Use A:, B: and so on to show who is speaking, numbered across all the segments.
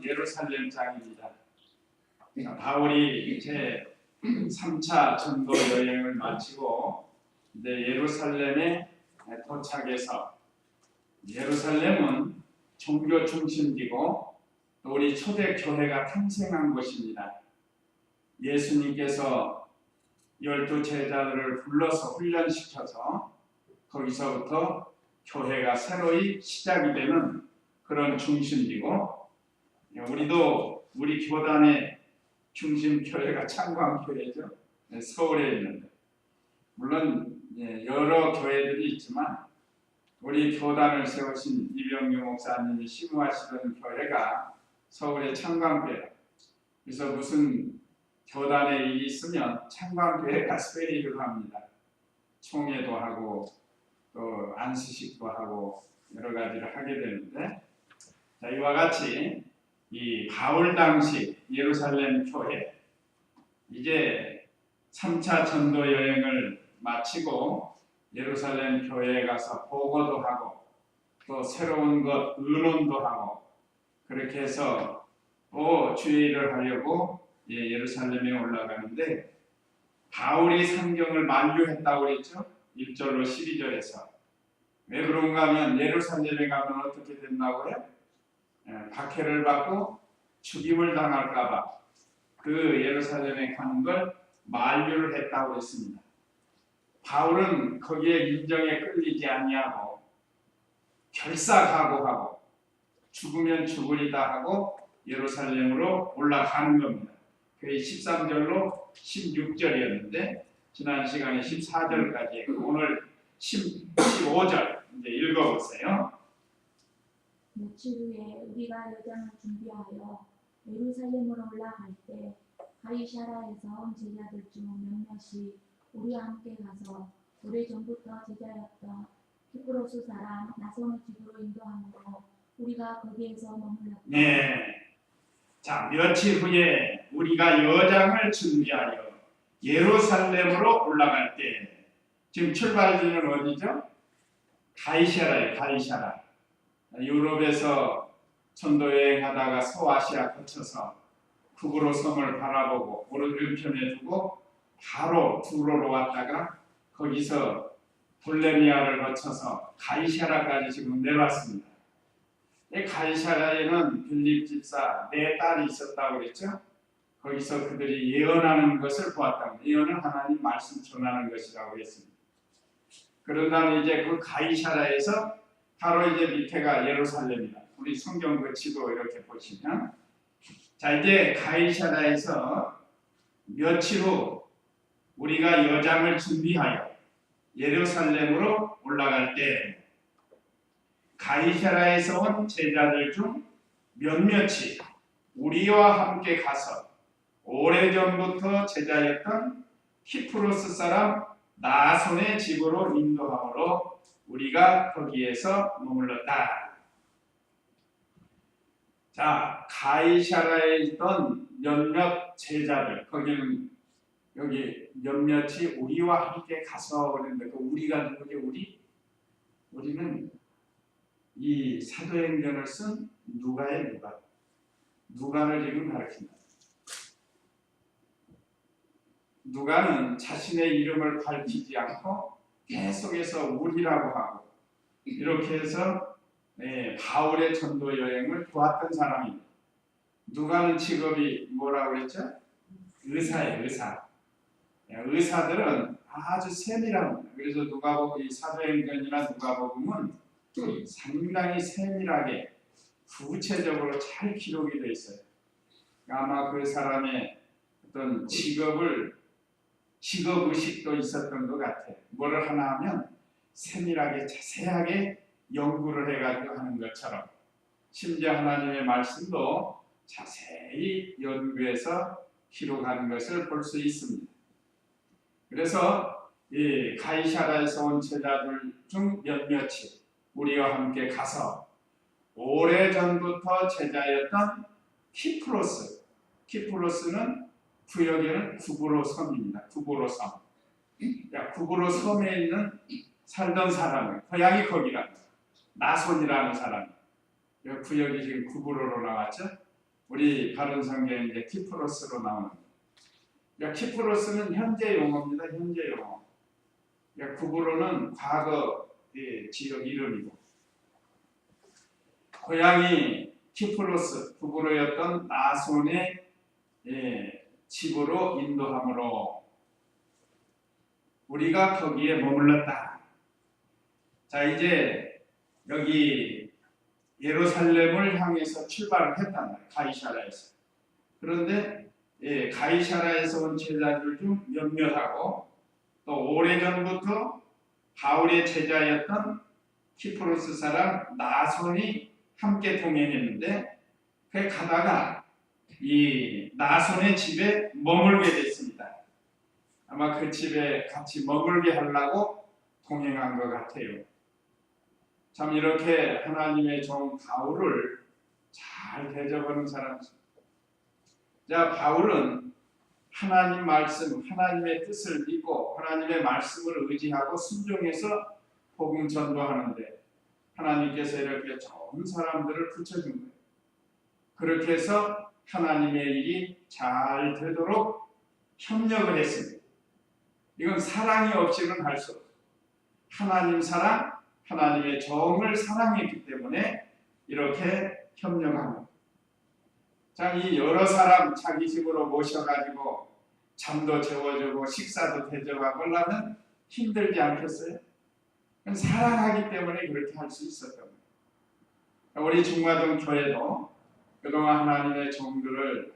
A: 예루살렘 장입니다. 바울이 제 3차 전도 여행을 마치고 이제 예루살렘에 도착해서, 예루살렘은 종교 중심지고 또 우리 초대 교회가 탄생한 곳입니다. 예수님께서 12 제자들을 불러서 훈련시켜서 거기서부터 교회가 새로이 시작이 되는 그런 중심지고, 우리도 우리 교단의 중심 교회가 창광교회죠. 서울에 있는데, 물론 여러 교회들이 있지만 우리 교단을 세우신 이병규 목사님이 심우하시던 교회가 서울의 창광교회. 그래서 무슨 교단에 일이 있으면 창광교회가 세리기도 합니다. 총회도 하고 또 안수식도 하고 여러 가지를 하게 되는데, 자, 이와 같이 이 바울 당시 예루살렘 교회, 이제 3차 전도 여행을 마치고 예루살렘 교회에 가서 보고도 하고 또 새로운 것 의논도 하고, 그렇게 해서 또 주의를 하려고 예루살렘에 올라가는데, 바울이 상경을 만류했다고 그랬죠. 1절로 12절에서. 왜 그런가 하면 예루살렘에 가면 어떻게 된다고요? 박해를 받고 죽임을 당할까봐 그 예루살렘에 가는 걸 만류를 했다고 했습니다. 바울은 거기에 인정에 끌리지 아니하고 결사각오하고 죽으면 죽으리다 하고 예루살렘으로 올라가는 겁니다. 그게 13절로 16절이었는데 지난 시간에 14절까지 했고, 오늘 15절 이제 읽어보세요.
B: 며칠 후에 우리가 여장을 준비하여 예루살렘으로 올라갈 때 가이사랴에서 온 제자들 중 몇몇이 우리와 함께 가서 오래전부터 제자였던 키프로스 사람 나손의 집으로 인도하므로 우리가 거기에서 머물렀다.
A: 네. 자, 며칠 후에 우리가 여장을 준비하여 예루살렘으로 올라갈 때, 지금 출발지는 어디죠? 가이사라예요. 가이사라. 유럽에서 전도여행 하다가 소아시아 거쳐서 쿠브로 섬을 바라보고 오른편에 두고 바로 두로로 왔다가 거기서 볼레미아를 거쳐서 가이사라까지 지금 내려왔습니다. 이 가이사라에는 빌립 집사 4딸이 있었다고 그랬죠. 거기서 그들이 예언하는 것을 보았다고. 예언은 하나님 말씀 전하는 것이라고 했습니다. 그런 다음에 이제 그 가이사라에서 바로 이제 밑에가 예루살렘이다. 우리 성경 그 지도 이렇게 보시면, 자, 이제 가이사라에서 며칠 후 우리가 여장을 준비하여 예루살렘으로 올라갈 때 가이사라에서 온 제자들 중 몇몇이 우리와 함께 가서 오래전부터 제자였던 키프로스 사람 나손의 집으로 인도함으로 우리가 거기에서 머물렀다. 자, 가이사라에 있던 몇몇 제자들, 거기는 여기 몇몇이 우리와 함께 가서 그랬는데, 그 우리가 누구지? 우리는 이 사도행전을 쓴 누가의 누가를 지금 가르친다. 누가는 자신의 이름을 밝히지 않고 계속해서 우리라고 하고, 이렇게 해서 바울의 전도 여행을 도왔던 사람입니다. 누가는 직업이 뭐라고 그랬죠? 의사예요. 의사. 의사들은 아주 세밀합니다. 그래서 누가복음, 이 사도행전이나 누가복음은 상당히 세밀하게 구체적으로 잘 기록이 되어 있어요. 아마 그 사람의 어떤 직업의식도 있었던 것 같아요. 뭐를 하나 하면 세밀하게 자세하게 연구를 해가지고 하는 것처럼, 심지어 하나님의 말씀도 자세히 연구해서 기록하는 것을 볼 수 있습니다. 그래서 이 가이사라에서 온 제자들 중 몇몇이 우리와 함께 가서 오래전부터 제자였던 키프로스는 구역에는 구브로 섬입니다. 구브로 섬. 구브로 섬에 있는 살던 사람은 고향이 거기랍니다. 나손이라는 사람. 구역이 지금 구브로로 나왔죠. 우리 바른 성경 이제 키프로스로 나오는. 그러니까 키프로스는 현재 용어입니다. 현재 용어. 그러니까 구브로는 과거 지역 이름이고, 고향이 키프로스 구브로였던 나손의 집으로 인도함으로 우리가 거기에 머물렀다. 자, 이제 여기 예루살렘을 향해서 출발을 했단 말이에요. 가이사라에서. 그런데 가이사라에서 온 제자들 중 몇몇하고 또 오래전부터 바울의 제자였던 키프로스 사람 나손이 함께 동행했는데, 그 가다가 이 나손의 집에 머물게 됐습니다. 아마 그 집에 같이 머물게 하려고 동행한 것 같아요. 참 이렇게 하나님의 종 바울을 잘 대접하는 사람입니다. 자, 바울은 하나님 말씀, 하나님의 뜻을 믿고 하나님의 말씀을 의지하고 순종해서 복음 전도하는데, 하나님께서 이렇게 좋은 사람들을 붙여준 거예요. 그렇게 해서 하나님의 일이 잘 되도록 협력을 했습니다. 이건 사랑이 없이는 할 수 없어요. 하나님 사랑, 하나님의 종을 사랑했기 때문에 이렇게 협력합니다. 자, 이 여러 사람 자기 집으로 모셔가지고 잠도 재워주고 식사도 대접하고 하려면 힘들지 않겠어요? 사랑하기 때문에 그렇게 할 수 있었던 거예요. 우리 중마동 교회도 그동안 하나님의 종들을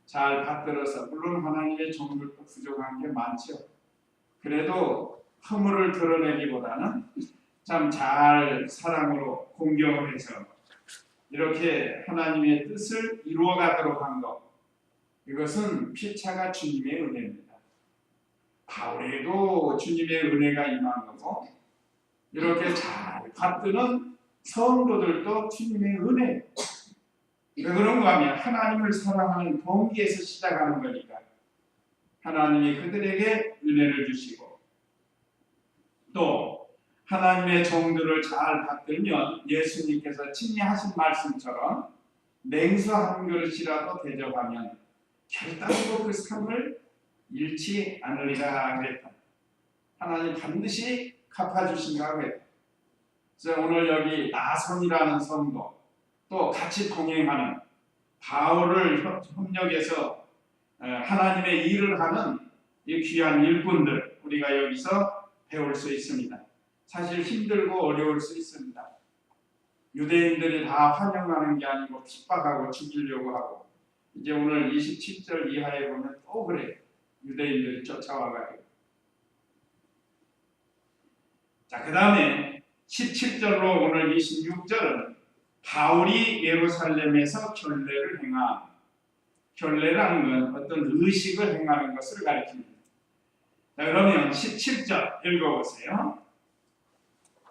A: 잘 받들어서, 물론 하나님의 종들도 부족한 게 많죠. 그래도 허물을 드러내기보다는 참 잘 사랑으로 공경을 해서 이렇게 하나님의 뜻을 이루어가도록 한 것, 이것은 피차가 주님의 은혜입니다. 바울에도 주님의 은혜가 임한 거고, 이렇게 잘 받드는 성도들도 주님의 은혜. 왜 그런 거 하면 하나님을 사랑하는 동기에서 시작하는 거니까 하나님이 그들에게 은혜를 주시고, 또 하나님의 종들을 잘 받들면 예수님께서 친히 하신 말씀처럼 냉수 한 그릇이라도 대접하면 결단코 그 상을 잃지 않으리라 그랬다. 하나님 반드시 갚아주신다고 했다. 그래서 오늘 여기 나손이라는 성도, 또 같이 동행하는 바울을 협력해서 하나님의 일을 하는 이 귀한 일꾼들, 우리가 여기서 배울 수 있습니다. 사실 힘들고 어려울 수 있습니다. 유대인들이 다 환영하는 게 아니고 핍박하고 죽이려고 하고, 이제 오늘 27절 이하에 보면 또 그래요. 유대인들이 쫓아와가지고. 자, 그 다음에 17절로 오늘 26절은 바울이 예루살렘에서 결례를 행함. 결례라는 건 어떤 의식을 행하는 것을 가리킵니다. 자, 그러면 17절 읽어보세요.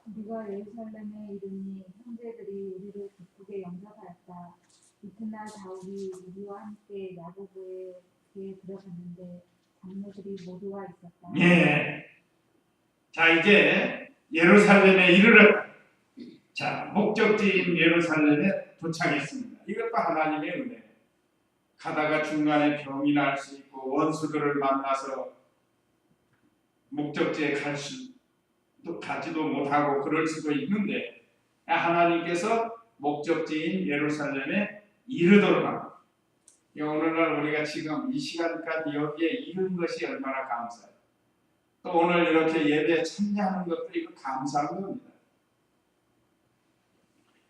B: 우리가 예루살렘에 이르니 형제들이 우리를 기쁘게 영접하였다. 이튿날 바울이 우리와 함께 야고보에 들어갔는데 장로들이 모두가 있었다.
A: 예. 자, 이제 예루살렘에 이르렀다. 자, 목적지인 예루살렘에 도착했습니다. 이것도 하나님의 은혜. 가다가 중간에 병이 날 수 있고 원수들을 만나서 목적지에 또 가지도 못하고 그럴 수도 있는데, 하나님께서 목적지인 예루살렘에 이르도록 합니다. 오늘날 우리가 지금 이 시간까지 여기에 이른 것이 얼마나 감사해요. 또 오늘 이렇게 예배에 참여하는 것도 이거 감사한 겁니다.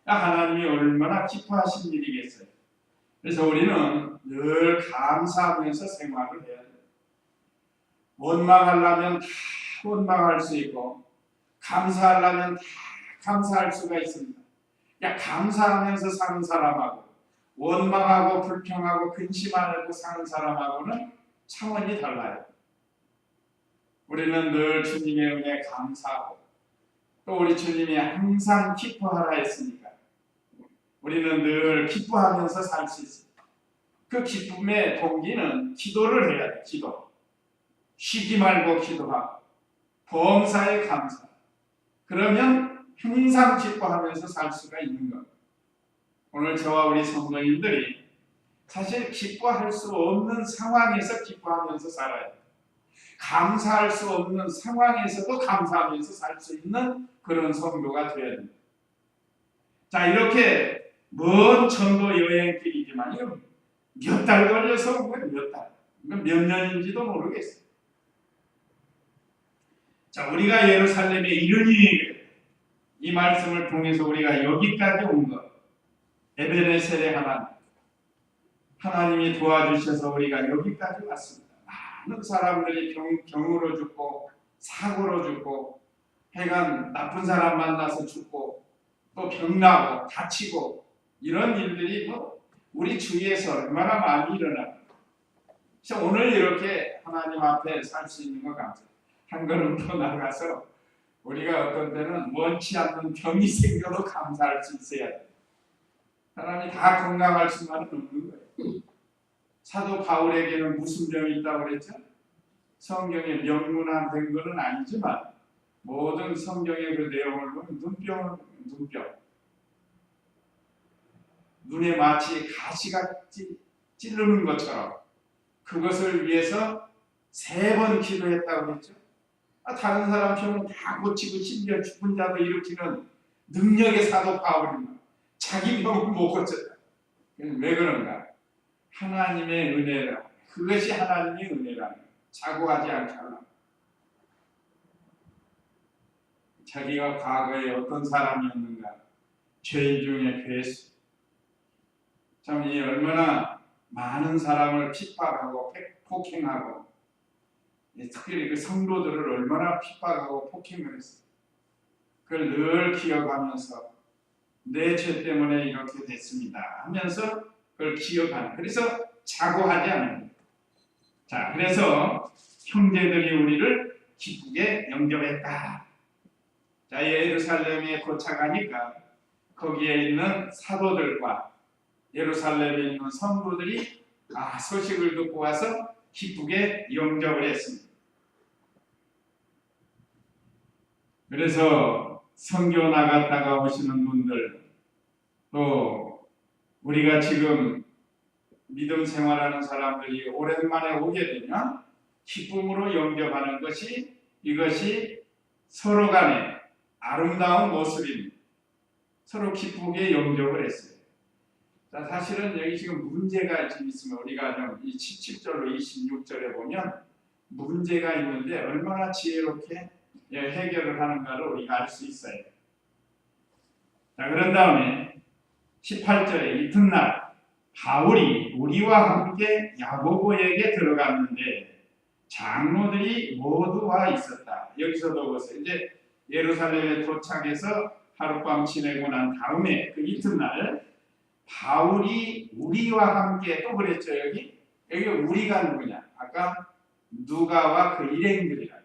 A: 하나님이 얼마나 기뻐하신 일이겠어요. 그래서 우리는 늘 감사하면서 생활을 해야 돼요. 원망하려면 다 원망할 수 있고, 감사하려면 다 감사할 수가 있습니다. 감사하면서 사는 사람하고 원망하고 불평하고 근심하고 사는 사람하고는 차원이 달라요. 우리는 늘 주님의 은혜에 감사하고, 또 우리 주님이 항상 기뻐하라 했으니까 우리는 늘 기뻐하면서 살 수 있습니다. 그 기쁨의 동기는 기도를 해야 돼요. 기도. 쉬지 말고 기도하고 범사에 감사. 그러면 항상 기뻐하면서 살 수가 있는 겁니다. 오늘 저와 우리 성도님들이 사실 기뻐할 수 없는 상황에서 기뻐하면서 살아야 돼. 감사할 수 없는 상황에서도 감사하면서 살 수 있는 그런 성도가 되어야 됩니다. 자, 이렇게 먼 전도 여행길이지만 이거 몇 달 걸려서 온 거예요. 몇 달. 몇 년인지도 모르겠어요. 자, 우리가 예루살렘에 이르니 이 말씀을 통해서 우리가 여기까지 온 것. 에베네셀의 하나님이 도와주셔서 우리가 여기까지 왔습니다. 많은 사람들이 병으로 죽고 사고로 죽고 하여간 나쁜 사람 만나서 죽고 또 병나고 다치고 이런 일들이 뭐 우리 주위에서 얼마나 많이 일어납니다. 그래서 오늘 이렇게 하나님 앞에 살 수 있는 것 감사해요. 한 걸음 더 나가서 우리가 어떤 때는 원치 않는 병이 생겨도 감사할 수 있어야 돼요. 사람이 다 건강할 수만은 없는 거예요. 사도 바울에게는 무슨 병이 있다고 그랬죠? 성경에 명문화된 것은 아니지만 모든 성경의 그 내용을 보면 눈병. 눈에 마치 가시가 찌르는 것처럼 그것을 위해서 3번 기도했다고 그랬죠. 다른 사람 병은 다 고치고 심지어 죽은 자도 일으키는 능력의 사도 바울입니다. 자기 병은 못 고쳤다. 왜 그런가? 하나님의 은혜라. 그것이 하나님의 은혜라는 거예요. 자고하지 않게 하라. 자기가 과거에 어떤 사람이었는가? 죄인 중에 괴수. 참 이 얼마나 많은 사람을 핍박하고 폭행하고 특별히 그 성도들을 얼마나 핍박하고 폭행을 했어요. 그걸 늘 기억하면서 내 죄 때문에 이렇게 됐습니다 하면서 그걸 기억하는. 그래서 자고하지 않는 거예요. 자, 그래서 형제들이 우리를 기쁘게 영접했다. 자, 예루살렘에 도착하니까 거기에 있는 사도들과 예루살렘에 있는 성도들이 소식을 듣고 와서 기쁘게 영접을 했습니다. 그래서 선교 나갔다가 오시는 분들, 또 우리가 지금 믿음 생활하는 사람들이 오랜만에 오게 되면 기쁨으로 영접하는 것이 이것이 서로 간의 아름다운 모습입니다. 서로 기쁘게 영접을 했어요. 자, 사실은 여기 지금 문제가 좀 있으면 우리가 좀 이 17절로 26절에 보면 문제가 있는데 얼마나 지혜롭게 해결을 하는가를 우리가 알 수 있어요. 자, 그런 다음에 18절에 이튿날 바울이 우리와 함께 야고보에게 들어갔는데 장로들이 모두 와 있었다. 여기서도 보세요. 이제 예루살렘에 도착해서 하룻밤 지내고 난 다음에 그 이튿날 바울이 우리와 함께 또 그랬죠. 여기 우리가 누구냐? 아까 누가와 그 일행들이라.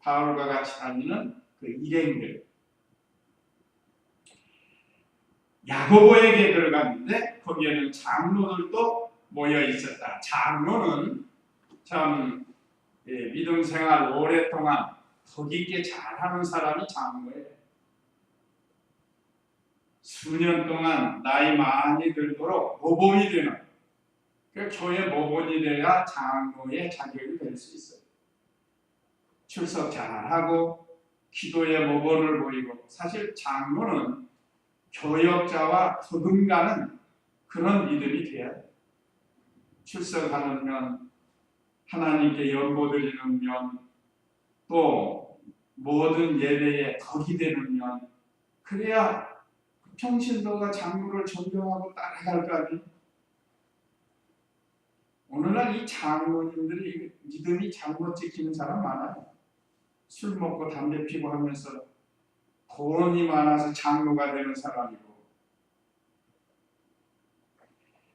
A: 바울과 같이 다니는 그 일행들. 야고보에게 들어갔는데 거기에는 장로들도 모여 있었다. 장로는 참 믿음 생활 오랫동안 덕 있게 잘하는 사람이 장로예요. 수년 동안 나이 많이 들도록 모범이 되는, 그 교회 모범이 돼야 장로의 자격이 될 수 있어요. 출석 잘하고 기도의 모범을 보이고. 사실 장로는 교역자와 거듭가는 그런 믿음이 돼야 돼요. 출석하는 면, 하나님께 연고드리는 면, 또 모든 예배에 덕이 되는 면, 그래야 평신도가 장로를 존경하고 따라갈 거 아니에요. 오늘날 이 장로님들이 믿음이 잘못 지키는 사람 많아요. 술 먹고 담배 피고 하면서 돈이 많아서 장로가 되는 사람이고,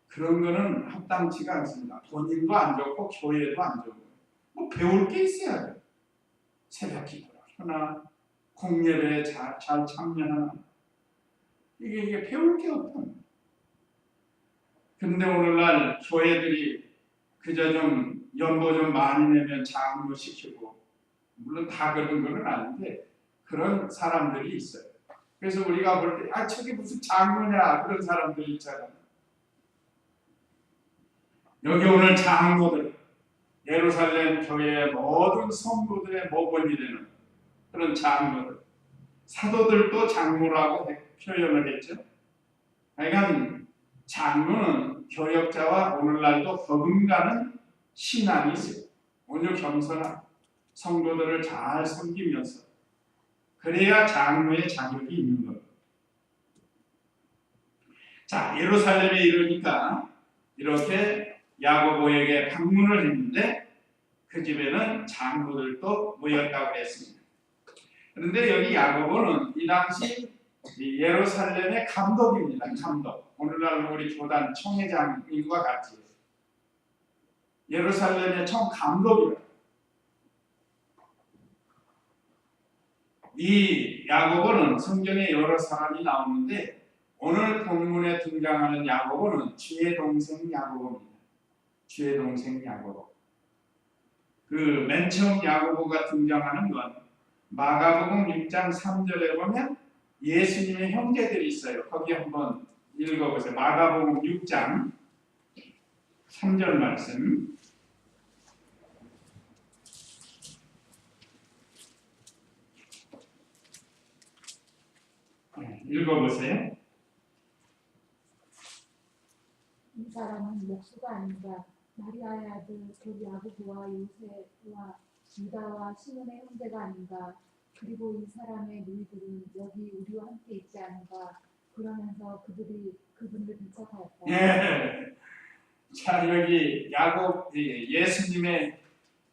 A: 그런 거는 합당치가 않습니다. 본인도 안 좋고 교회도 안 좋고. 뭐 배울 게 있어야 돼요. 새벽 기도를 하나, 공예배에 잘 참여하나. 이게 배울 게 없다. 근데 오늘날 교회들이 그저 좀 연보 좀 많이 내면 장로 시키고, 물론 다 그런 건 아닌데 그런 사람들이 있어요. 그래서 우리가 볼 때 저게 무슨 장로냐 그런 사람들이 있잖아요. 여기 오늘 장로들, 예루살렘 교회의 모든 성도들의 모범이 되는 그런 장로들, 사도들도 장로라고 표현을 했죠. 그러니까 장로는 교역자와 오늘날도 버금가는 신앙이 있어요. 오늘 겸손한 성도들을 잘 섬기면서 그래야 장로의 자격이 있는 겁니다. 자, 예루살렘에 이르니까 이렇게 야고보에게 방문을 했는데 그 집에는 장로들도 모였다고 했습니다. 그런데 여기 야고보는 이 당시 예루살렘의 감독입니다. 감독. 오늘날 우리 교단 총회장님과 같이 예루살렘의 총 감독이에요. 이 야고보는 성경에 여러 사람이 나오는데 오늘 본문에 등장하는 야고보는 주의 동생 야고보입니다. 주의 동생 야고보. 그 맨 처음 야고보가 등장하는 건 마가복음 6장 3절에 보면 예수님의 형제들이 있어요. 거기 한번 읽어보세요. 마가복음 6장 3절 말씀. 읽어보세요.
B: 이 사람은 목수가 아닌가? 마리아의 아들 곧 야고보와 요새와 유다와 시몬의 형제가 아닌가? 그리고 이 사람의 누이들은 여기 우리와 함께 있지 않은가? 그러면서 그들이 그분을 배척하였다.
A: 예. 자, 여기 야곱 예수님의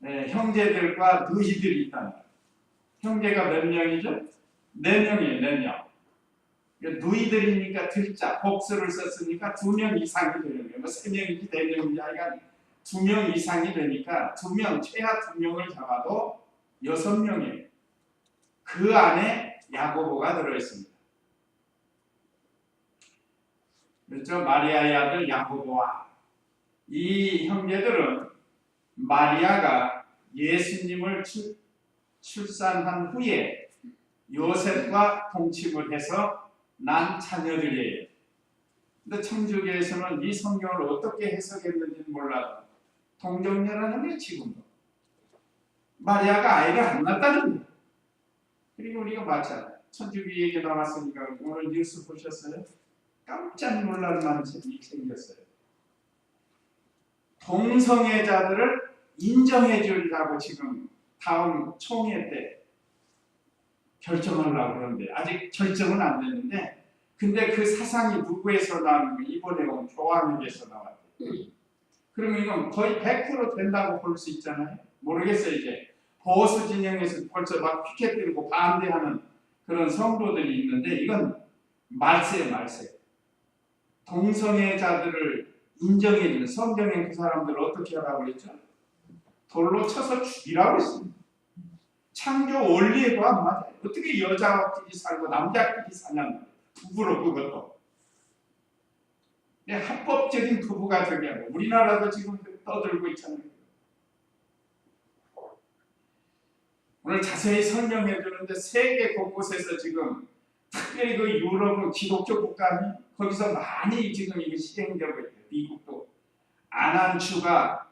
A: 형제들과 누이들이 있다. 형제가 몇 명이죠? 4명이에요. 4명. 누이들이니까 들자 복수를 썼으니까 2명 이상이 되는 거예요. 뭐 3명인지 4명인지 하여간 2명 이상이 되니까 2명 최하 2명을 잡아도 6명이에요. 그 안에 야고보가 들어있습니다. 그렇죠? 마리아의 아들 야고보와 이 형제들은 마리아가 예수님을 출산한 후에 요셉과 동침을 해서 난 자녀들이에요. 근데 천주교에서는 이 성경을 어떻게 해석했는지는 몰라도 동정녀라는 게 지금도 마리아가 아이를 안 낳았다는 거예요. 그리고 우리가 맞잖아요. 천주교 얘기 나왔으니까 오늘 뉴스 보셨어요? 깜짝 놀랄 만한 일이 생겼어요. 동성애자들을 인정해 주려고 지금 다음 총회 때 결정하려고 그러는데 아직 결정은 안 됐는데 근데 그 사상이 누구에서 나오는 거 이번에 온 교황에게서 나왔대요. 그러면 이건 거의 100% 된다고 볼 수 있잖아요. 모르겠어요. 이제 보수 진영에서 벌써 막 피켓 들고 반대하는 그런 성도들이 있는데 이건 말세예요. 말세. 동성애자들을 인정해주는 성경에 그 사람들을 어떻게 하라고 했죠? 돌로 쳐서 죽이라고 했습니다. 창조 원리에도 안 맞아요. 어떻게 여자끼리 살고 남자끼리 사냐는 부부로 그것도. 합법적인 부부가 되게 우리나라도 지금 떠들고 있잖아요. 오늘 자세히 설명해 주는데 세계 곳곳에서 지금 특별히 그 유럽은 기독교 국가니 거기서 많이 지금 이게 시행되고 있어요. 미국도 안 한 주가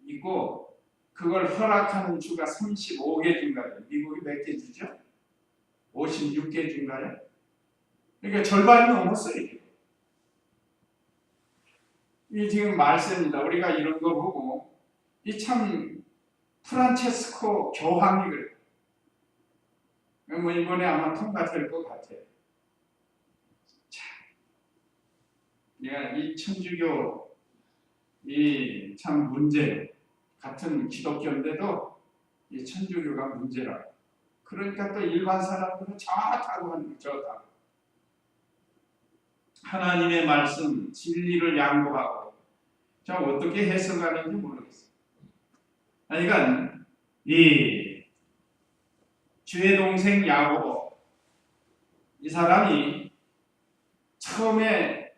A: 있고 그걸 허락하는 주가 35개 주인가요? 미국이 몇 개 주죠? 56개 주인가요? 그러니까 절반이 넘었어요. 이 지금 말씀입니다. 우리가 이런 거 보고 이 참 프란체스코 교황이 그래요. 뭐 이번에 아마 통과될 것 같아요. 자, 내가 이 천주교 이 참 문제 같은 기독교인데도 이 천주교가 문제라. 그러니까 또 일반 사람들은 저타고 하는 저타고. 하나님의 말씀 진리를 양보하고 저 어떻게 해석하는지 모르겠어요. 그러니까 이 주의 동생 야고보 이 사람이 처음에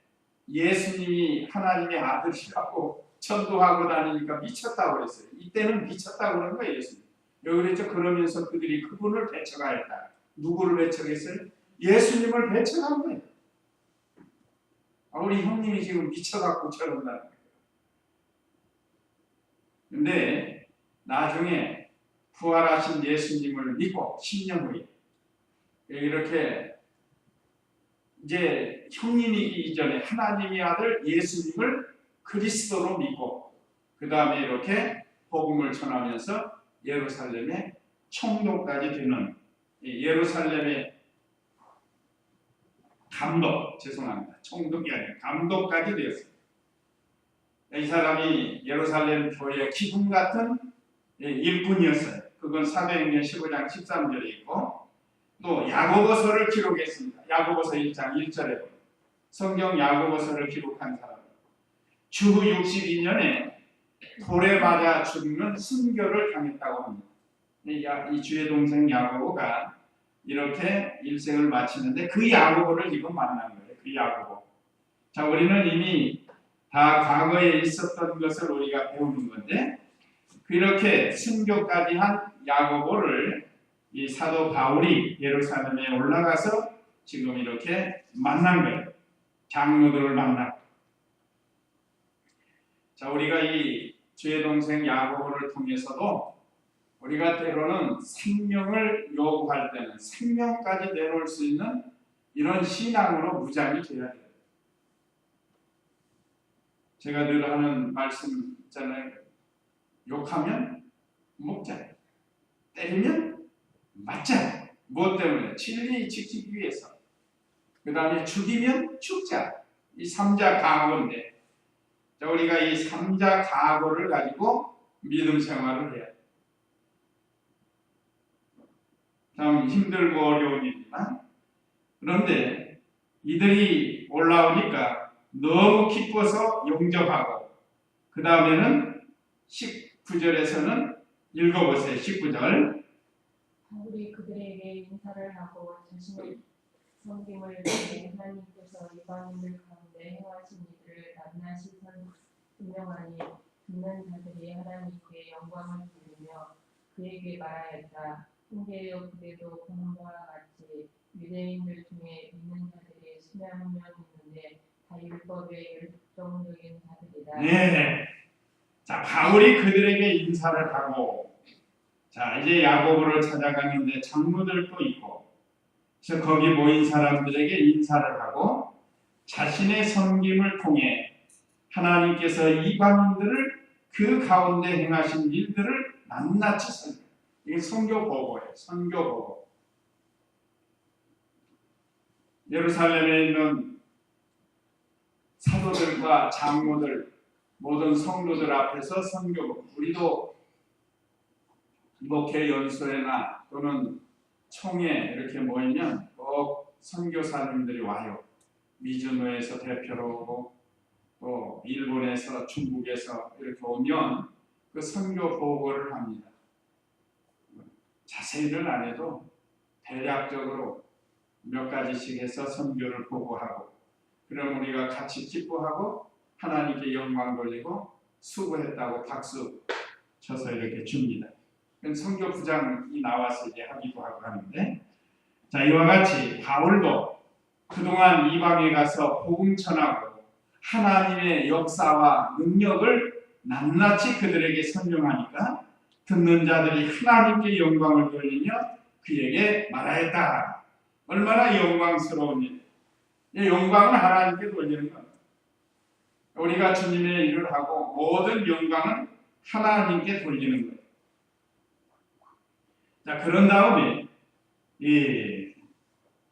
A: 예수님이 하나님의 아들이라고 전도하고 다니니까 미쳤다고 그랬어요. 이때는 미쳤다고 그런 거예요. 예수님. 여기 그랬죠. 그러면서 그들이 그분을 배척하였다. 누구를 배척했어요? 예수님을 배척한 거예요. 우리 형님이 지금 미쳐갖고 저런다는 거예요. 근데 나중에 부활하신 예수님을 믿고 10년 후에 이렇게 이제 형님이기 이전에 하나님의 아들 예수님을 그리스도로 믿고 그 다음에 이렇게 복음을 전하면서 예루살렘의 총독까지 되는 예루살렘의 감독, 죄송합니다. 총독이 아니라 감독까지 되었습니다. 이 사람이 예루살렘 교회의 기둥 같은 일꾼이었어요. 그건 사도행전 15장 13절에 있고 또 야고보서를 기록했습니다. 야고보서 1장 1절에 보면 성경 야고보서를 기록한 사람 주후 62년에 돌에 맞아 죽는 순교를 당했다고 합니다. 이 주의 동생 야고보가 이렇게 일생을 마치는데 그 야고보를 지금 만난 거예요. 그 야고보. 자, 우리는 이미 다 과거에 있었던 것을 우리가 배우는 건데 그렇게 순교까지 한 야고보를 이 사도 바울이 예루살렘에 올라가서 지금 이렇게 만난 거예요. 장로들을 만나고. 자, 우리가 이 주의 동생 야고보를 통해서도 우리가 때로는 생명을 요구할 때는 생명까지 내놓을 수 있는 이런 신앙으로 무장이 되어야 돼요. 제가 늘 하는 말씀 있잖아요. 욕하면 먹자. 때리면 맞자. 무엇 때문에? 진리 지키기 위해서. 그 다음에 죽이면 죽자. 이 삼자 각오인데 자, 우리가 이 삼자 각오를 가지고 믿음 생활을 해야 돼요. 참 힘들고 어려운 일이지만 그런데 이들이 올라오니까 너무 기뻐서 용접하고 그 다음에는 19절에서는 읽어보세요. 19절
C: 바울이 그들에게 인사를 하고 자신의 섬김을 통해 하나님께서 이방인들 가운데 행하신 일을 낱낱이 분명하니 듣는 자들이 하나님께 영광을 돌리며 그에게 말하였다. 형제여 그대도 보는 바와 같이 유대인들 중에 믿는 자들이 10명 있는데 다 율법의 열정적인 자들이다.
A: 네. 자, 바울이 그들에게 인사를 하고 자, 이제 야고보를 찾아가는데 장로들도 있고 그래서 거기 모인 사람들에게 인사를 하고 자신의 섬김을 통해 하나님께서 이방인들을 그 가운데 행하신 일들을 낱낱이 설명. 이게 선교 보고예요. 선교 보고. 예루살렘에 있는 사도들과 장로들 모든 성도들 앞에서 선교 보고. 우리도 목회 연수회나 또는 총회 이렇게 모이면 꼭 선교사님들이 와요. 미즈노에서 대표로 오고 또 일본에서 중국에서 이렇게 오면 그 선교 보고를 합니다. 자세히는 안 해도 대략적으로 몇 가지씩 해서 선교를 보고하고 그럼 우리가 같이 기뻐하고 하나님께 영광 돌리고 수고했다고 박수 쳐서 이렇게 줍니다. 선교 부장이 나와서 이제 하기도 하고 하는데 자, 이와 같이 바울도 그동안 이방에 가서 복음 전하고 하나님의 역사와 능력을 낱낱이 그들에게 설명하니까 듣는 자들이 하나님께 영광을 돌리며 그에게 말하였다. 얼마나 영광스러운 일. 이 영광은 하나님께 돌리는 겁니다. 우리가 주님의 일을 하고 모든 영광은 하나님께 돌리는 거예요. 자, 그런 다음에 이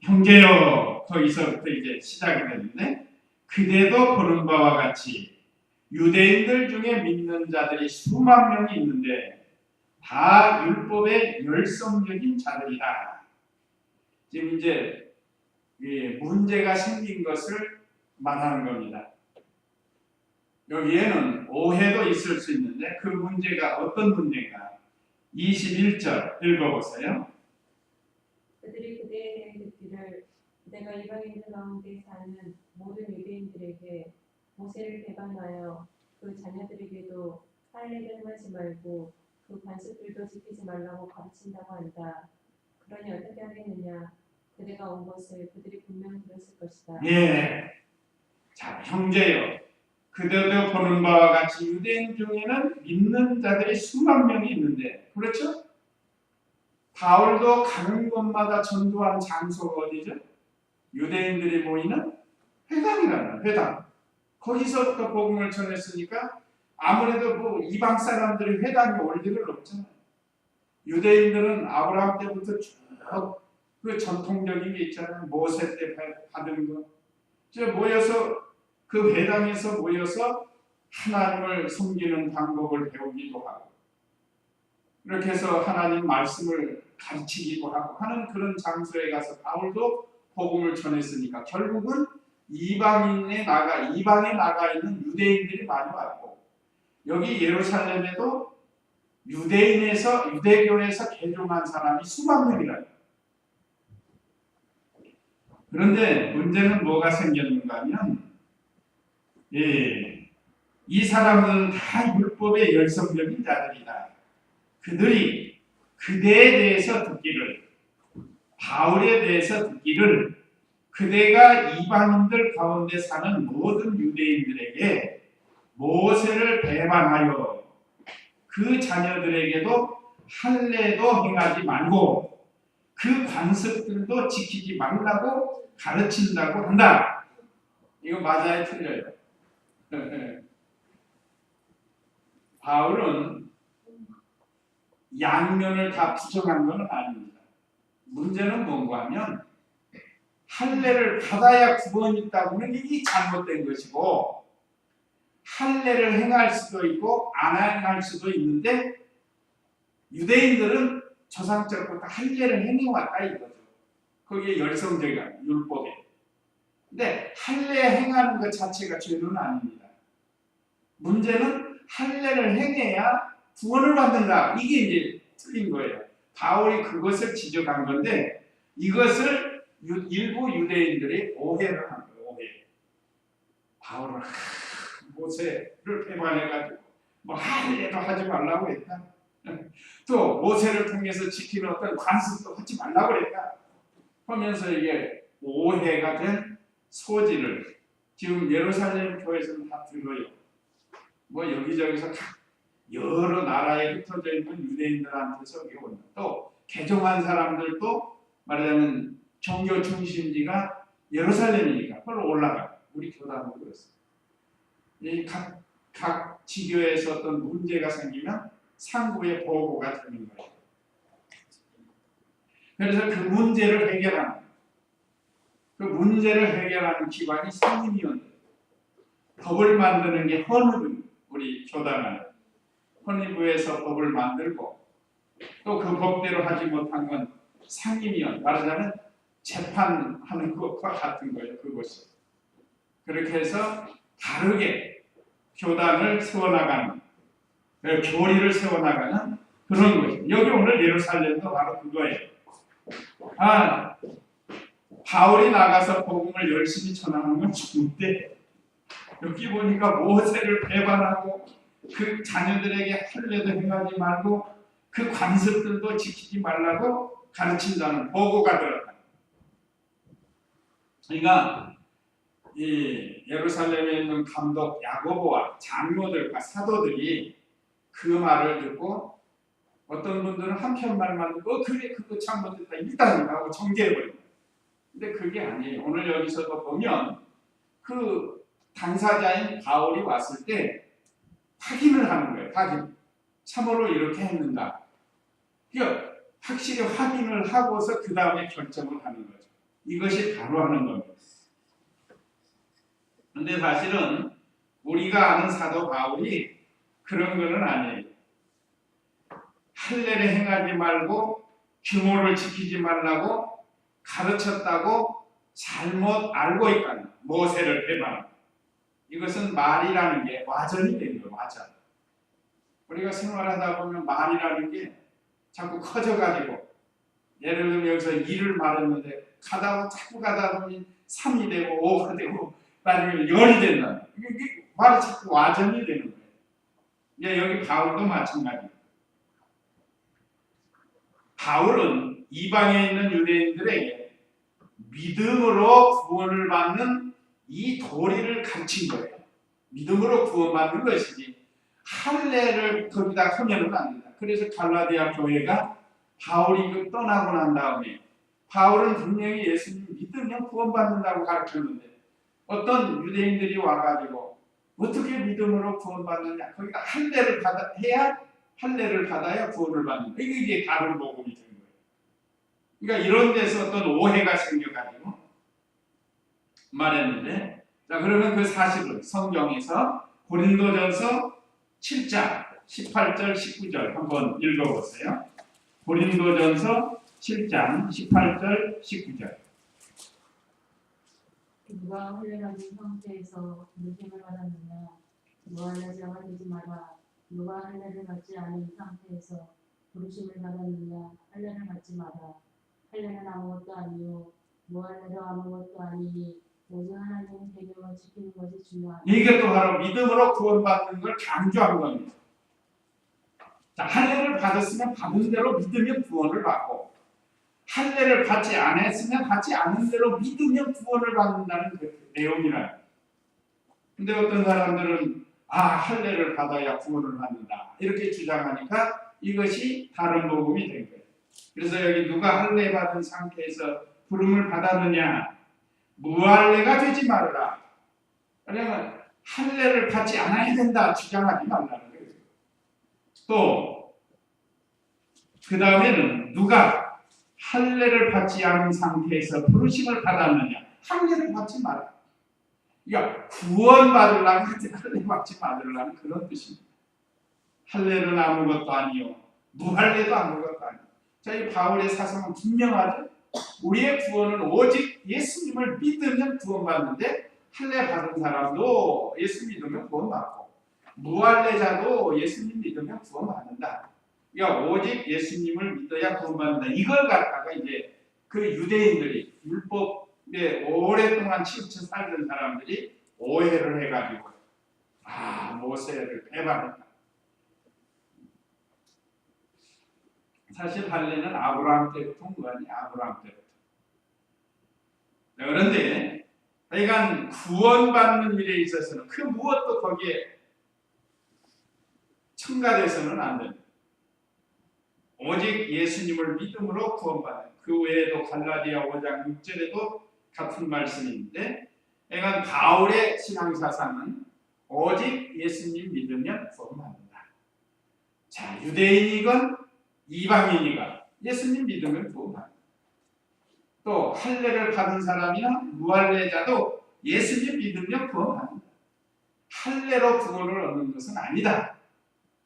A: 형제여 거기서부터 이제 시작이 되는데 그대도 보는 바와 같이 유대인들 중에 믿는 자들이 수만 명이 있는데 다 율법의 열성적인 자들이다. 지금 이제 문제가 생긴 것을 말하는 겁니다. 여기에는 오해도 있을 수 있는데 그 문제가 어떤 문제인가? 21절 읽어보세요.
C: 그들이 그대에 대해 듣기를 내가 이방인들 가운데 사는 모든 유대인들에게 모세를 배반하여 그 자녀들에게도 할례를 하지 말고 그 관습들도 지키지 말라고 가르친다고 한다. 그러니 어떻게 하겠느냐? 그대가 온 것을 그들이 분명 들었을 것이다.
A: 예. 자, 형제여. 그대도 보는 바와 같이 유대인 중에는 믿는 자들이 수만 명이 있는데, 그렇죠? 바울도 가는 곳마다 전도한 장소가 어디죠? 유대인들이 모이는 회당이라는 회당. 거기서부터 복음을 전했으니까 아무래도 뭐 이방 사람들이 회당에 올 일은 없잖아요. 유대인들은 아브라함 때부터 쭉 그 전통적인 게 있잖아요. 모세 때 받은 거. 저 모여서 그 회당에서 모여서 하나님을 섬기는 방법을 배우기도 하고, 이렇게 해서 하나님 말씀을 가르치기도 하고 하는 그런 장소에 가서 바울도 복음을 전했으니까 결국은 이방에 나가 있는 유대인들이 많이 왔고, 여기 예루살렘에도 유대교에서 개종한 사람이 수만 명이라요. 그런데 문제는 뭐가 생겼는가 하면, 이 사람들은 다 율법의 열성적인 자들이다. 그들이 그대에 대해서 듣기를, 바울에 대해서 듣기를, 그대가 이방인들 가운데 사는 모든 유대인들에게 모세를 배반하여 그 자녀들에게도 할례도 행하지 말고 그 관습들도 지키지 말라고 가르친다고 한다. 이거 맞아요, 틀려요? 바울은 양면을 다 부정한 건 아닙니다. 문제는 뭔가 하면 할례를 받아야 구원이 있다고는 이게 잘못된 것이고, 할례를 행할 수도 있고 안 행할 수도 있는데 유대인들은 조상적부터 할례를 행해왔다 이거죠. 거기에 열성적이야, 율법에. 근데 할례 행하는 것 자체가 죄는 아닙니다. 문제는 할례를 행해야 구원을 받는다. 이게 이제 틀린 거예요. 바울이 그것을 지적한 건데 이것을 일부 유대인들이 오해를 한 거예요. 오해. 바울은 모세를 배반해가지고 뭐 할례도 하지 말라고 했다. 또 모세를 통해서 지키는 어떤 관습도 하지 말라고 했다. 하면서 이게 오해가 된 소지를 지금 예루살렘 교회에서는 다 들어요. 뭐 여기저기서 여러 나라에 흩어져 있는 유대인들한테서 이게 온다. 또 개종한 사람들도 말하자면 종교 중심지가 예루살렘이니까 그걸로 올라가. 우리 교단도 그렇습니다. 이 각 지교에서 어떤 문제가 생기면 상부의 보고가 되는 거예요. 그래서 그 문제를 해결하는 기관이 상임위원회. 법을 만드는 게 헌의부, 우리 교단은 헌의부에서 법을 만들고 또 그 법대로 하지 못한 건 상임위원, 말하자면 재판하는 것과 같은 거예요. 그것이. 그렇게 해서 다르게 교단을 세워나가는, 교리를 세워나가는 그런 것이죠. 여기 오늘 예루살렘도 바로 그거예요. 바울이 나가서 복음을 열심히 전하는 건 좋은데 여기 보니까 모세를 배반하고 그 자녀들에게 할례도 행하지 말고 그 관습들도 지키지 말라고 가르친다는 보고가 들어가. 그러니까 이 예루살렘에 있는 감독 야고보와 장로들과 사도들이 그 말을 듣고 어떤 분들은 한편 말만 듣고 그래 그거 잘못했다 이단이라고 정죄해버립니다. 근데 그게 아니에요. 오늘 여기서도 보면 그 당사자인 바울이 왔을 때 확인을 하는 거예요. 확인. 참으로 이렇게 했는가. 그러니까 확실히 확인을 하고서 그 다음에 결정을 하는 거죠. 이것이 바로 하는 겁니다. 근데 사실은 우리가 아는 사도 바울이 그런 거는 아니에요. 할례를 행하지 말고 규모를 지키지 말라고 가르쳤다고 잘못 알고 있다는 모세를 배반하고, 이것은 말이라는 게 와전이 된 거예요. 와전. 우리가 생활하다 보면 말이라는 게 자꾸 커져가지고, 예를 들면 여기서 2를 말했는데 자꾸 가다 보면 3이 되고 5가 되고 나중에 10이 된다. 이게 말이 자꾸 와전이 되는 거예요. 이제 여기 바울도 마찬가지입니다. 바울은 이방에 있는 유대인들에게 믿음으로 구원을 받는 이 도리를 가르친 거예요. 믿음으로 구원받는 것이지 할례를 거기다 하면은 안 된다. 그래서 갈라디아 교회가 바울이 떠나고 난 다음에 바울은 분명히 예수님 믿으면 구원받는다고 가르쳤는데 어떤 유대인들이 와가지고 어떻게 믿음으로 구원받느냐, 거기다 할례를 받아야 구원을 받는다. 이게 다른 복음이 된 거예요. 그러니까 이런 데서 어떤 오해가 생겨가지고 말했는데, 자 그러면 그 사실을 성경에서 고린도전서 7장 18절 19절 한번 읽어보세요. 고린도전서 7장 18절 19절.
D: 누가 훈련하는 상태에서 느낌을 받았느냐? 무할례 자가 되지 마라. 누가 할례를 받지 않은 상태에서 부르심을 받았느냐? 할례를 받지 마라. 할례는 아무것도 아니요 무할례도 아무것도 아니니 오직 하나님의 계명을 지키는 것이 중요하다.
A: 이게 또 바로 믿음으로 구원받는 걸 강조한 겁니다. 자, 할례를 받았으면 받은 대로 믿으면 구원을 받고, 할례를 받지 않았으면 받지 않은 대로 믿으면 구원을 받는다는 그 내용이라. 근데 어떤 사람들은 할례를 받아야 구원을 받는다 이렇게 주장하니까 이것이 다른 복음이 된 거예요. 그래서 여기 누가 할례 받은 상태에서 부름을 받았느냐, 무할례가 되지 말라. 그러면 할례를 받지 않아야 된다 주장하지 말라는 거예요. 또 그 다음에는 누가 할례를 받지 않은 상태에서 부르심을 받았느냐, 할례를 받지 마라. 그러니까 구원받으려면 할례 받지 말으라는 그런 뜻입니다. 할례는 아무것도 아니요 무할례도 아무것도 아니요. 자, 이 바울의 사상은 분명하죠. 우리의 구원은 오직 예수님을 믿으면 구원받는데, 할례 받은 사람도 예수 믿으면 구원받고 무할례자도 예수님 믿으면 구원받는다. 그러니까 오직 예수님을 믿어야 구원받는다. 이걸 갖다가 이제 그 유대인들이 율법에 오랫동안 치우쳐 살던 사람들이 오해를 해가지고 모세를 배반했다. 사실 할례는 아브라함 때부터 온 거 아니에요. 아브라함 때부터. 그런데 하여간 구원받는 일에 있어서는 그 무엇도 거기에 첨가돼서는 안 됩니다. 오직 예수님을 믿음으로 구원받는, 그 외에도 갈라디아 5장 6절에도 같은 말씀인데, 그러니까 바울의 신앙사상은 오직 예수님 믿으면 구원받는다. 자, 유대인이건 이방인이건 예수님 믿으면 구원받는다. 또 할례를 받은 사람이나 무할례자도 예수님 믿으면 구원받는다. 할례로 구원을 얻는 것은 아니다.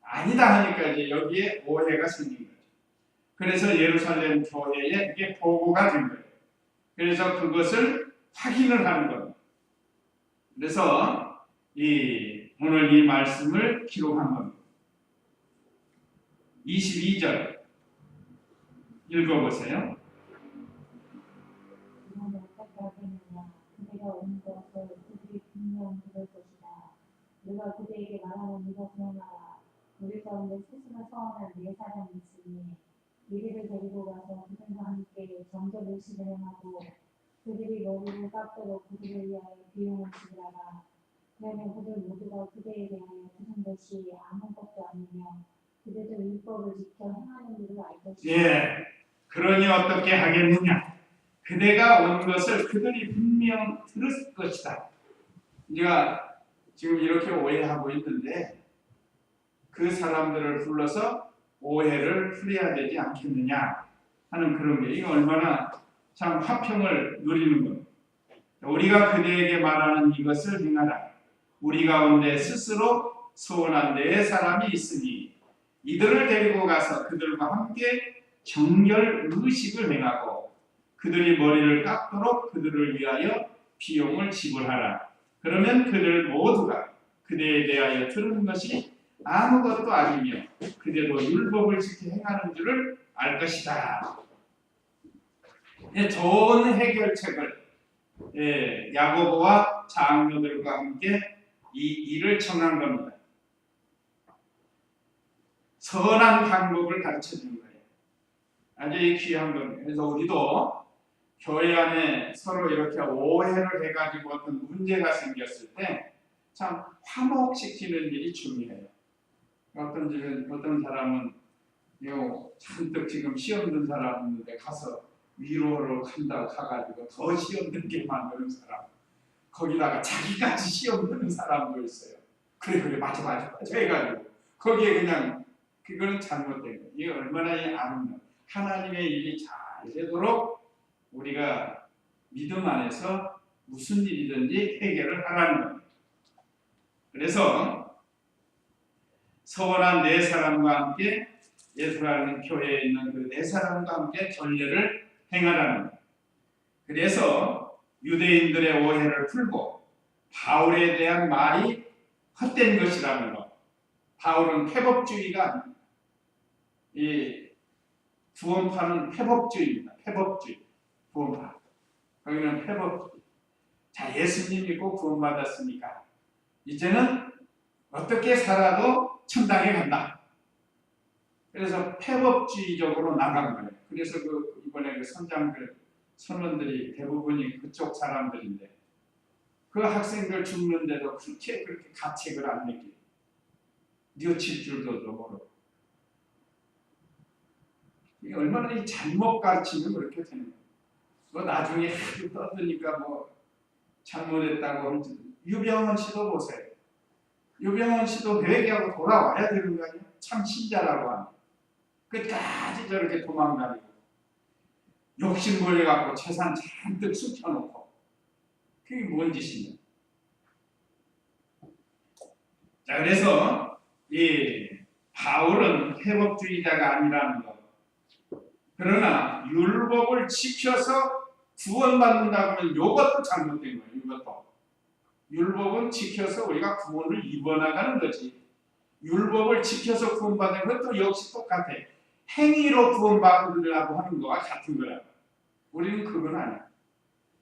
A: 아니다 하니까 이제 여기에 오해가 생긴 거죠. 그래서 예루살렘 교회에 이게 보고가 된 거예요. 그래서 그것을 확인을 하는 겁니다. 그래서 오늘 이 말씀을 기록한 겁니다. 22절 읽어보세요.
D: 너는 어떻게 하겠느냐? 그대가 온 것을 그들이 분명 들을 것이다. 누가 그대에게 말하는 이것을 행하라. 우리 가운데 스스로 서원한 네 사람이 있으니 이들을 데리고 가서 그들과 함께 정결을 실행하고 그들이 머리를 깎도록 그들을 위하여 비용을 지불하라. 그러면 그들 모두가 그대에 대하여 들은 것이 아무것도 아니며 그들도 율법을 지켜 행하는 줄을 알 것이다.
A: 예, 그러니 어떻게 하겠느냐? 그대가 온 것을 그들이 분명 들을 것이다. 우리가 지금 이렇게 오해하고 있는데, 그 사람들을 불러서 오해를 풀어야 되지 않겠느냐 하는 그런 게, 이거 얼마나 참 화평을 누리는 겁니다. 우리가 그대에게 말하는 이것을 행하라. 우리 가운데 스스로 소원한 네 사람이 있으니 이들을 데리고 가서 그들과 함께 정결 의식을 행하고 그들이 머리를 깎도록 그들을 위하여 비용을 지불하라. 그러면 그들 모두가 그대에 대하여 들은 것이 아무것도 아니며 그대도 율법을 지켜 행하는 줄을 알 것이다. 좋은 해결책을 야고보와 장로들과 함께 이 일을 청한 겁니다. 선한 방법을 가르쳐 주는 거예요. 아주 귀한 겁니다. 그래서 우리도 교회 안에 서로 이렇게 오해를 해가지고 어떤 문제가 생겼을 때 참 화목시키는 일이 중요해요. 어떤 사람은 잔뜩 지금 시험 든 사람 있는데 가서 위로를 한다고 가가지고 더 시험 들게 만드는 사람, 거기다가 자기까지 시험 드는 사람도 있어요. 그래 맞아 해가지고 거기에 그냥 그거는 잘못된 거예요. 이게 얼마나 아름다운 하나님의 일이 잘 되도록 우리가 믿음 안에서 무슨 일이든지 해결을 하라는 겁니다. 그래서 서원한 네 사람과 함께 예수라는 교회에 있는 그 네 사람과 함께 전례를 행하라는 겁니다. 그래서 유대인들의 오해를 풀고 바울에 대한 말이 헛된 것이라는 것. 바울은 회복주의가 아닙니다. 이 구원파는 회복주의입니다. 회복주의. 구원파. 거기는 회복주의. 자, 예수님 믿고 구원받았으니까 이제는 어떻게 살아도 천당에 간다. 그래서 회복주의적으로 나간 거예요. 그래서 이번에 그 선장들, 선원들이 대부분이 그쪽 사람들인데 그 학생들 죽는데도 그렇게 가책을 안 느끼고 뉘우칠 줄도 모르고 이게 얼마나 이 잘못 가르치면 그렇게 되는 거예요. 뭐 나중에 떠드니까 뭐 잘못했다고 하는지 유병헌 씨도 보세요. 유병헌 씨도 회개하고 돌아와야 되는 거 아니에요? 참 신자라고 하는 끝까지 저렇게 도망다니고 욕심부려갖고 재산 잔뜩 숨겨놓고 그게 뭔 짓이냐. 자, 그래서 이 바울은 회복주의자가 아니라는 것. 그러나 율법을 지켜서 구원받는다고 하면 이것도 잘못된 거예요. 이것도. 율법은 지켜서 우리가 구원을 입어나가는 거지. 율법을 지켜서 구원받는 것도 역시 똑같아. 행위로 구원받으려고 하는 거와 같은 거야. 우리는 그건 아니야.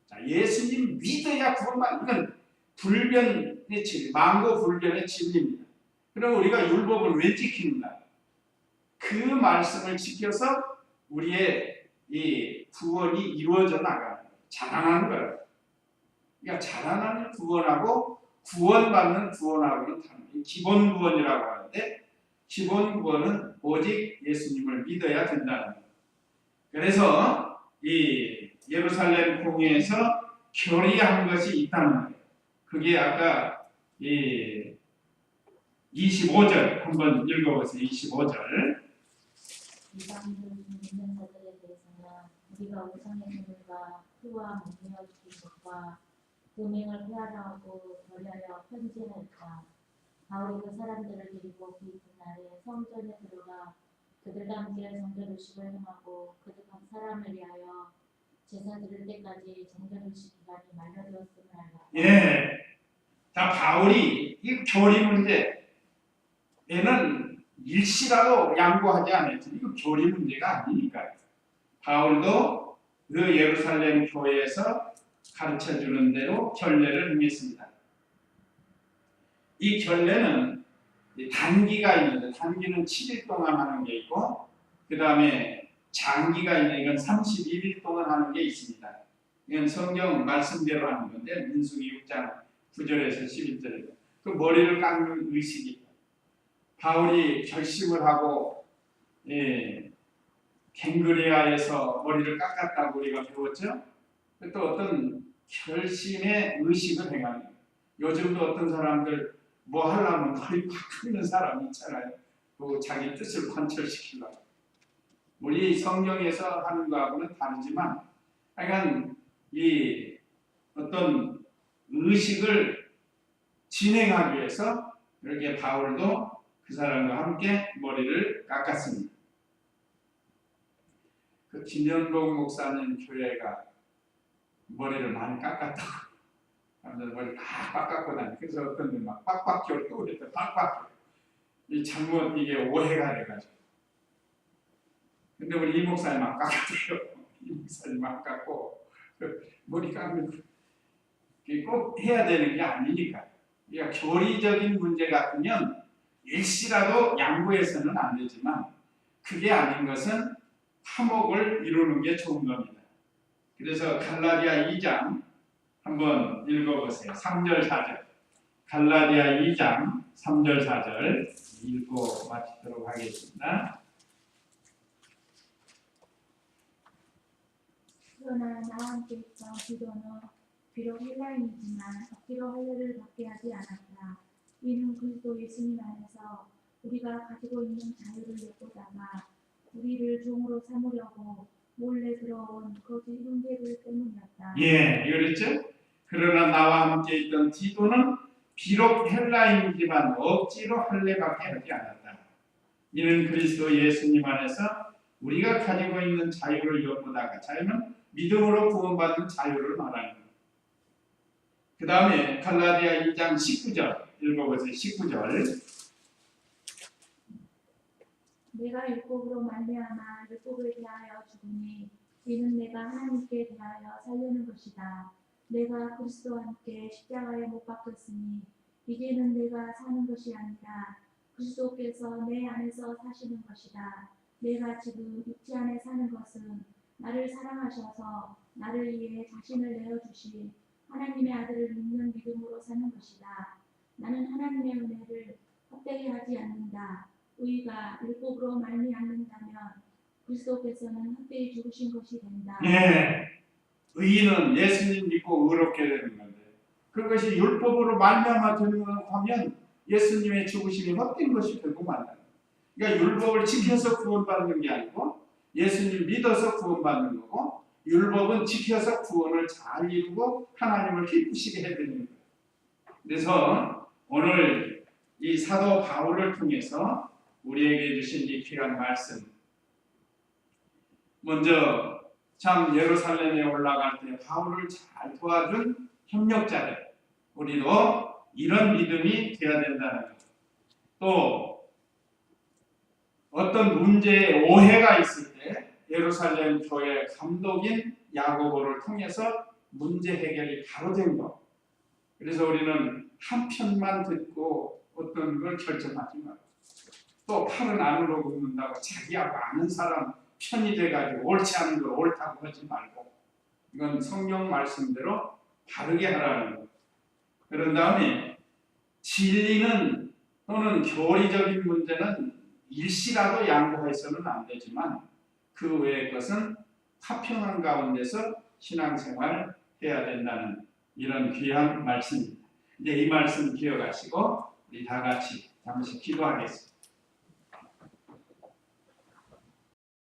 A: 자, 예수님 믿어야 구원받는 건 불변의 진리, 만고불변의 진리입니다. 그럼 우리가 율법을 왜 지키는가? 그 말씀을 지켜서 우리의 이 구원이 이루어져 나가는 거예요. 자라나는 거예요. 그러니까 자라나는 구원하고 구원받는 구원하고는 다른 기본 구원이라고 하는데 기본 구원은 오직 예수님을 믿어야 된다는 거예요. 그래서 이 예루살렘 공회에서 결의한 것이 있다는 거예요. 그게 아까 이 25절 한번 읽어보세요. 25절.
D: 이방인들 믿는 자들에 대해서는 우리가 우상의 손과 피와 몸이어 주신 것과 금행을 회하라고 결의하여 편지했다. 바울이 그 사람들을 데리고 그 이튿날에 성전에 들어가 그들과 함께 정결의식을 행하고 그득한 사람을 위하여 제사 드릴 때까지 정결의식 기간이 만료되었음을 알라.
A: 예. 자, 바울이 이 교리 문제에는 일시라도 양보하지 않았지. 이거 교리 문제가 아니니까요. 바울도 그 예루살렘 교회에서 가르쳐주는 대로 결례를 행했습니다. 이 결례는 단기가 있는데 단기는 7일 동안 하는 게 있고 그 다음에 장기가 있는 이건 31일 동안 하는 게 있습니다. 이건 성경 말씀대로 하는 건데 민수기 6장 9절에서 11절에 그 머리를 깎는 의식이 바울이 결심을 하고 갱그레아에서 머리를 깎았다고 우리가 배웠죠. 또 어떤 결심의 의식을 행하는 거예요. 요즘도 어떤 사람들 뭐 하려면 머리 팍 깎는 사람이 있잖아요. 그 자기 뜻을 관철시키려고. 우리 성경에서 하는 거하고는 다르지만 하여간 이 어떤 의식을 진행하기 위해서 이렇게 바울도 그 사람과 함께 머리를 깎았습니다. 그 김현봉 목사님 교회가 머리를 많이 깎았다고. 사람들 머리 다 깎고 다니. 그래서 어떤 분 막 빡빡교를 또 그랬다. 빡빡교. 이 잘못 이게 오해가 돼가지고. 근데 우리 이 목사님 막 깎았대요. 이 목사님 막 깎고 머리 깎는 꼭 해야 되는 게 아니니까. 그러니까 교리적인 문제 같으면 일시라도 양보해서는 안 되지만 그게 아닌 것은 화목을 이루는 게 좋은 겁니다. 그래서 갈라디아 2장 한번 읽어보세요. 3절 4절. 갈라디아 2장 3절 4절 읽고 마치도록 하겠습니다.
B: 그러나 나와 함께 있던 디도는 비록 헬라인이지만 억지로 할례를 받게 하지 않았다. 이는 그리스도 예수님 안에서 우리가 가지고 있는 자유를 엿보다가 우리를 종으로 삼으려고 몰래 들어온 거짓 형제들 때문이었다.
A: 예, 그랬죠? 그러나 나와 함께 있던 디도는 비록 헬라인이지만 억지로 할례받게 하지 않았다. 이는 그리스도 예수님 안에서 우리가 가지고 있는 자유를 엿보다가, 자유는 믿음으로 구원받은 자유를 말하는 거예요. 그 다음에 갈라디아 2장 19절 읽어보세요. 19절.
B: 내가 율법으로 말미암아 율법을 대하여 죽으니 이는 내가 하나님께 대하여 살려는 것이다. 내가 그리스도와 함께 십자가에 못 박혔으니 이제는 내가 사는 것이 아니라 그리스도께서 내 안에서 사시는 것이다. 내가 지금 육체 안에 사는 것은 나를 사랑하셔서 나를 위해 자신을 내어주신 하나님의 아들을 믿는 믿음으로 사는 것이다. 나는 하나님의 은혜를 헛되게 하지 않는다. 의가 율법으로 말미암는다면 그리스도께서는 헛되이 죽으신 것이 된다.
A: 예, 의인은 예수님 믿고 의롭게 되는 건데, 그것이 율법으로 말미암아 되는 하면 예수님의 죽으심이 헛된 것이 되고 말아요. 그러니까 율법을 지켜서 구원받는 게 아니고 예수님 믿어서 구원받는 거고, 율법은 지켜서 구원을 잘 이루고 하나님을 기쁘시게 해드리는 거예요. 그래서 오늘 이 사도 바울을 통해서 우리에게 주신 이 귀한 말씀, 먼저 참 예루살렘에 올라갈 때 바울을 잘 도와준 협력자들, 우리도 이런 믿음이 되어야 된다는 것. 또 어떤 문제에 오해가 있을 때 예루살렘 교회 감독인 야고보를 통해서 문제 해결이 바로 된 것. 그래서 우리는 한 편만 듣고 어떤 걸 결정하지 말고, 또 팔은 안으로 굽는다고 자기하고 아는 사람 편이 돼가지고 옳지 않은 걸 옳다고 하지 말고, 이건 성경 말씀대로 바르게 하라는 것. 그런 다음에 진리는 또는 교리적인 문제는 일시라도 양보해서는 안 되지만 그 외의 것은 화평한 가운데서 신앙생활을 해야 된다는 이런 귀한 말씀입니다. 이제 이 말씀 기억하시고 우리 다 같이 잠시 기도하겠습니다.